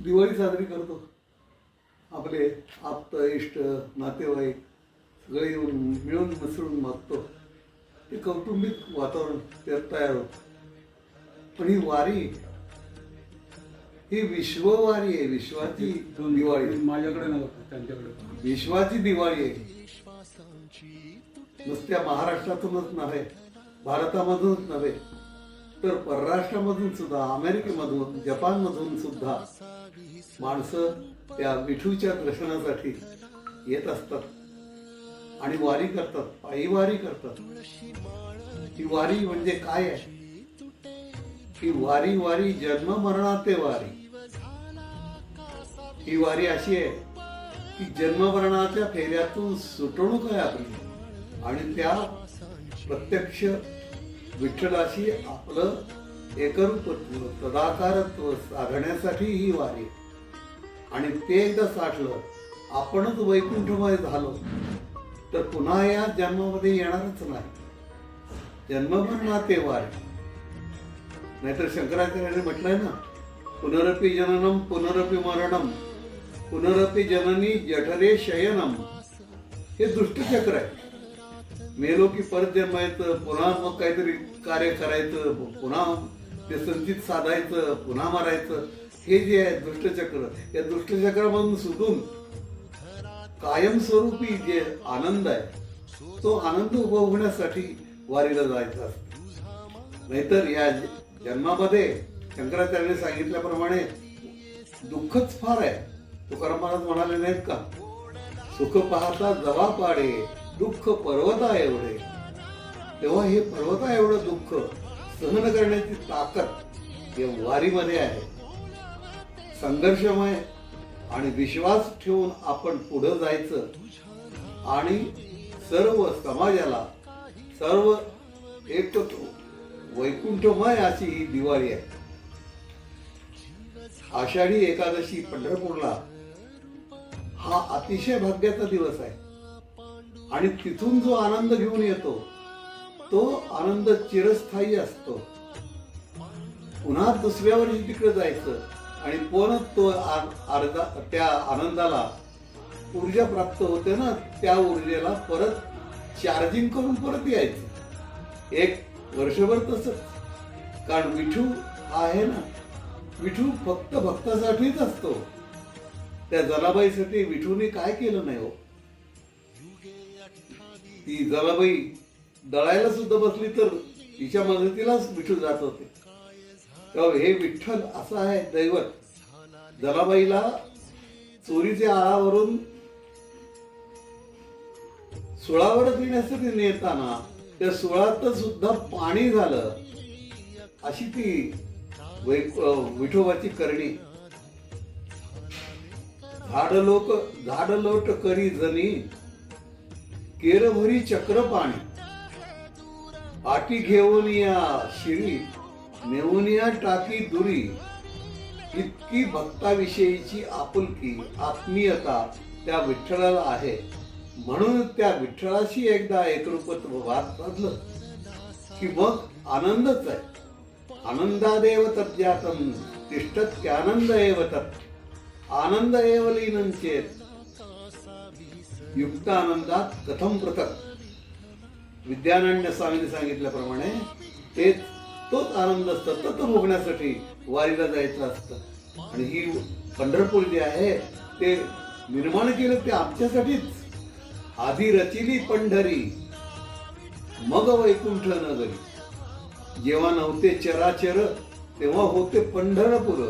दिवाळी साजरी करतो. आपले आप्त इष्ट नातेवाईक सगळे येऊन मिळून मिसळून मागतो. ते कौटुंबिक वातावरण त्यात तयार होतं. पण ही वारी ही विश्ववारी आहे, विश्वाची दिवाळी. माझ्याकडे नव्हतं, त्यांच्याकडे. विश्वाची दिवाळी आहे. नुसत्या महाराष्ट्रातूनच नव्हे, भारतामधूनच नव्हे, तर परराष्ट्रामधून सुद्धा, अमेरिकेमधून, जपानमधून सुद्धा माणसं त्या विठूच्या दर्शनासाठी येत असतात आणि वारी करतात, पायी वारी करतात. ही वारी म्हणजे काय आहे? ही वारी वारी जन्म मरणाते वारी. ही वारी अशी आहे की जन्म मरणाच्या फेऱ्यातून सुटणूक आहे आपली आणि त्या प्रत्यक्ष विठ्ठलाशी आपलं एकरूपत्व तदाकारत्व साधण्यासाठी ही वारी. आणि ते एकदा साठलं, आपणच वैकुंठमय झालो तर पुन्हा या जन्मामध्ये येणारच नाही. जन्ममरणाते वारी. नाहीतर शंकराचार्याने म्हटलंय ना, पुनरपि जननम पुनरपि मरणम पुनरपि जननी जठरे शयनम. हे दुष्टचक्र आहे. मेलो की परत जन्मायचं, पुन्हा मग काहीतरी कार्य करायचं, पुन्हा ते संचित साधायचं, पुन्हा मारायचं. हे जे आहे दुष्टचक्र, या दुष्टचक्रामधून सुटून कायमस्वरूपी जे आनंद आहे तो आनंद उपभोगण्यासाठी वारीला जायचं असतं. नाहीतर या जन्मामध्ये शंकराचार्याने सांगितल्याप्रमाणे दुःखच फार आहे. तुकाराम महाराज म्हणाले नाहीत का, सुख पाहता जवा पाडे दुःख पर्वता एवढे. तेव्हा हे पर्वता एवढं दुःख सहन करण्याची ताकद या वारीमध्ये आहे. संघर्षमय आणि विश्वास ठेवून आपण पुढे जायचं आणि सर्व समाजाला सर्व एकत्व वैकुंठमय अशी ही दिवाळी आहे. आषाढी एकादशी पंढरपूरला हा अतिशय भाग्याचा दिवस आहे आणि तिथून जो आनंद घेऊन येतो तो आनंद चिरस्थायी असतो. पुन्हा दुसऱ्या वर्षी तिकडे जायचं आणि पुन्हा तो त्या आनंदाला ऊर्जा प्राप्त होते ना, त्या ऊर्जेला परत चार्जिंग करून परत यायचं. एक वर्षभर तसंच. कारण विठू आहे ना, विठू फक्त भक्तासाठीच असतो. त्या जलाबाईसाठी विठूने काय केलं नाही हो. ती जलाबाई दळायला सुद्धा बसली तर तिच्या मदतीलाच विठू जात होते. तेव्हा हे विठ्ठल असं आहे दैवत. जलाबाईला चोरीच्या आळावरून सुळावर देण्यासाठी नेताना त्या सुळात सुद्धा पाणी झालं. अशी ती विठोबाची करणी. झाडलोट करी जनी केरभरी चक्र पाणी. पाठी घेऊन या शिरी नेऊन या टाकी दुरी. इतकी भक्ताविषयीची आपुलकी आत्मीयता त्या विठ्ठलाला आहे. म्हणून त्या विठ्ठलाशी एकदा एकरूपत्व वाद साधलं की मग आनंदच आहे. आनंदादेव तज्जातम तिष्ठत्यानंद एव तत्. आनंद एव लीनं चेत् युक्त आनंदात कथम पृथक्. विद्यानंद स्वामींनी सांगितल्याप्रमाणे तोच आनंद सतत भोगण्यासाठी वारीला जायचं असतं. आणि ही पंढरपूर जे आहे ते निर्माण केलं ते आमच्यासाठीच. आधी रचिली पंढरी मग वैकुंठ नगरी. जेव्हा नव्हते चराचर तेव्हा होते पंढरपूर.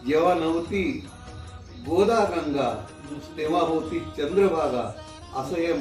जेव्हा नव्हती गोदा गंगा तेव्हा होती चंद्रभागा. असं हे